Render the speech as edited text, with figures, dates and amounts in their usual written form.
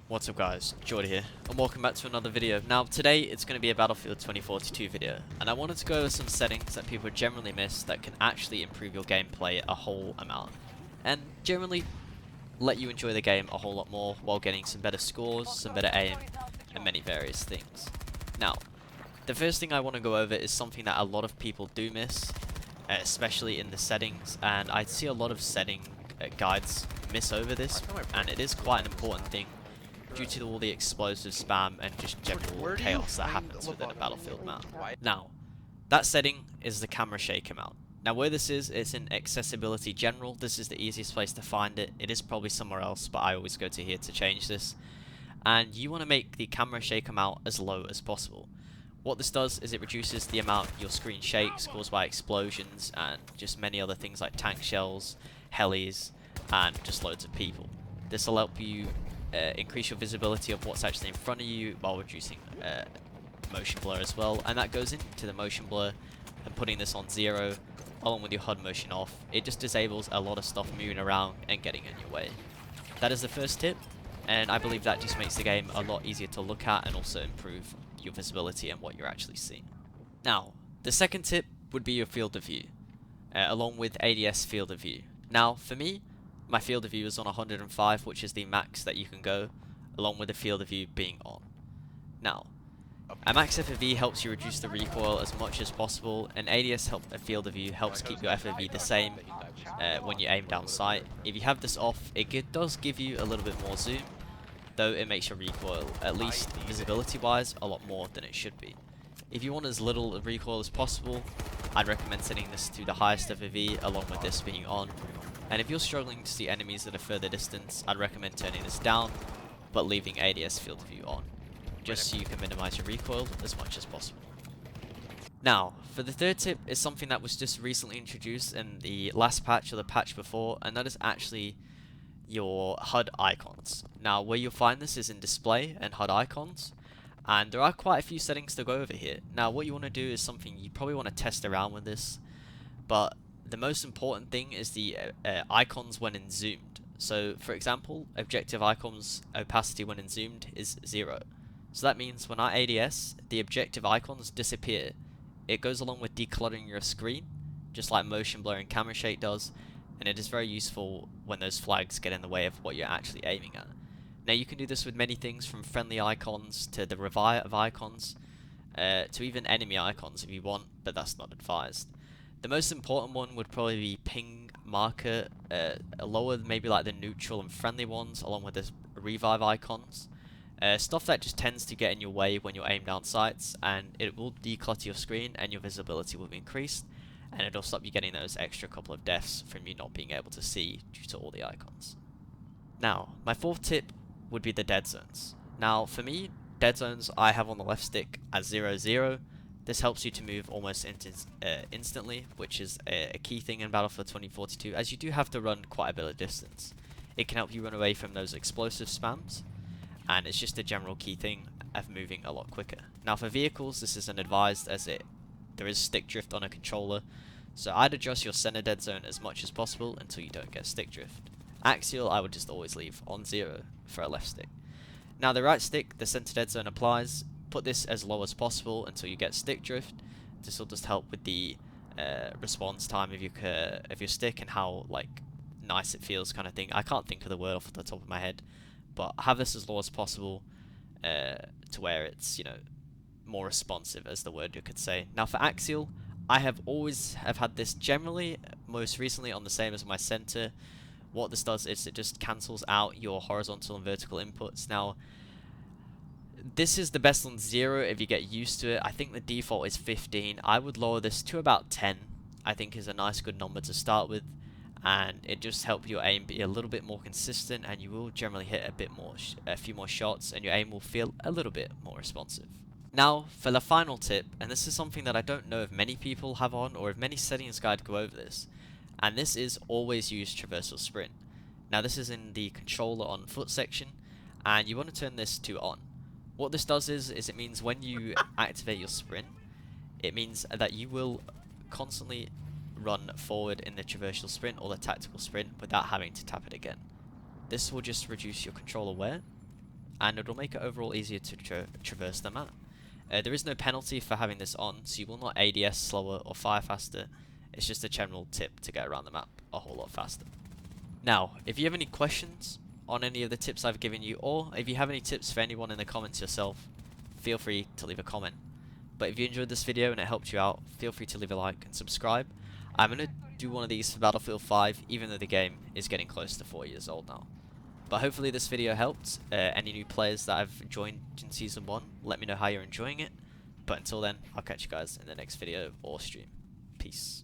What's up guys, Jordy here, and welcome back to another video. Now today it's going to be a Battlefield 2042 video, and I wanted to go over some settings that people generally miss that can actually improve your gameplay a whole amount, and generally let you enjoy the game a whole lot more while getting some better scores, some better aim, and many various things. Now, the first thing I want to go over is something that a lot of people do miss, especially in the settings, and I see a lot of setting guides miss over this, and it is quite an important thing due to all the explosive spam and just general chaos that happens within a Battlefield map. Now, that setting is the camera shake amount. Now where this is, it's in accessibility general. This is the easiest place to find it. It is probably somewhere else, but I always go to here to change this. And you want to make the camera shake amount as low as possible. What this does is it reduces the amount your screen shakes caused by explosions and just many other things like tank shells, helis, and just loads of people. This will help you increase your visibility of what's actually in front of you while reducing motion blur as well, and that goes into the motion blur, and putting this on 0 along with your HUD motion off, it just disables a lot of stuff moving around and getting in your way. That is the first tip, and I believe that just makes the game a lot easier to look at and also improve your visibility and what you're actually seeing. Now, the second tip would be your field of view, along with ADS field of view. Now, for me, my field of view is on 105, which is the max that you can go, along with the field of view being on. Now, a max FOV helps you reduce the recoil as much as possible, and ADS field of view helps keep your FOV the same when you aim down sight. If you have this off, it does give you a little bit more zoom, though it makes your recoil, at least visibility wise, a lot more than it should be. If you want as little recoil as possible, I'd recommend setting this to the highest FOV along with this being on. And if you're struggling to see enemies at a further distance, I'd recommend turning this down, but leaving ADS field of view on, just so you can minimize your recoil as much as possible. Now, for the third tip is something that was just recently introduced in the last patch or the patch before, and that is actually your HUD icons. Now, where you'll find this is in display and HUD icons, and there are quite a few settings to go over here. Now, what you want to do is something you probably want to test around with this, but the most important thing is the icons when in zoomed. So, for example, objective icons opacity when in zoomed is 0. So that means when I ADS, the objective icons disappear. It goes along with decluttering your screen, just like motion blur and camera shake does, and it is very useful when those flags get in the way of what you're actually aiming at. Now you can do this with many things, from friendly icons to the revive icons, to even enemy icons if you want, but that's not advised. The most important one would probably be ping marker, lower maybe like the neutral and friendly ones, along with the revive icons. Stuff that just tends to get in your way when you're aim down sights, and it will declutter your screen and your visibility will be increased, and it'll stop you getting those extra couple of deaths from you not being able to see due to all the icons. Now, my fourth tip would be the dead zones. Now, for me, dead zones I have on the left stick as 0, 0. This helps you to move almost instantly, which is a key thing in Battlefield 2042, as you do have to run quite a bit of distance. It can help you run away from those explosive spams, and it's just a general key thing of moving a lot quicker. Now for vehicles, this isn't advised, as there is stick drift on a controller, so I'd adjust your center dead zone as much as possible until you don't get stick drift. Axial, I would just always leave on 0 for a left stick. Now the right stick, the center dead zone applies. Put this as low as possible until you get stick drift. This will just help with the response time of your stick and how like nice it feels, kind of thing. I can't think of the word off the top of my head, but have this as low as possible to where it's, you know, more responsive, as the word you could say. Now for axial, I have always had this generally, most recently on the same as my center. What this does is it just cancels out your horizontal and vertical inputs. Now, this is the best on 0 if you get used to it. I think the default is 15. I would lower this to about 10. I think is a nice good number to start with, and it just helps your aim be a little bit more consistent, and you will generally hit a few more shots, and your aim will feel a little bit more responsive. Now for the final tip, and this is something that I don't know if many people have on or if many settings guide go over this, and this is always use traversal sprint. Now this is in the controller on foot section, and you want to turn this to on. What this does is it means when you activate your sprint, it means that you will constantly run forward in the traversal sprint or the tactical sprint without having to tap it again. This will just reduce your controller wear, and it'll make it overall easier to traverse the map. There is no penalty for having this on, so you will not ADS slower or fire faster. It's just a general tip to get around the map a whole lot faster. Now, if you have any questions on any of the tips I've given you, or if you have any tips for anyone in the comments yourself, feel free to leave a comment. But if you enjoyed this video and it helped you out, feel free to leave a like and subscribe. I'm going to do one of these for Battlefield 5, even though the game is getting close to 4 years old now. But hopefully this video helped. Any new players that I've joined in Season 1, let me know how you're enjoying it. But until then, I'll catch you guys in the next video or stream. Peace.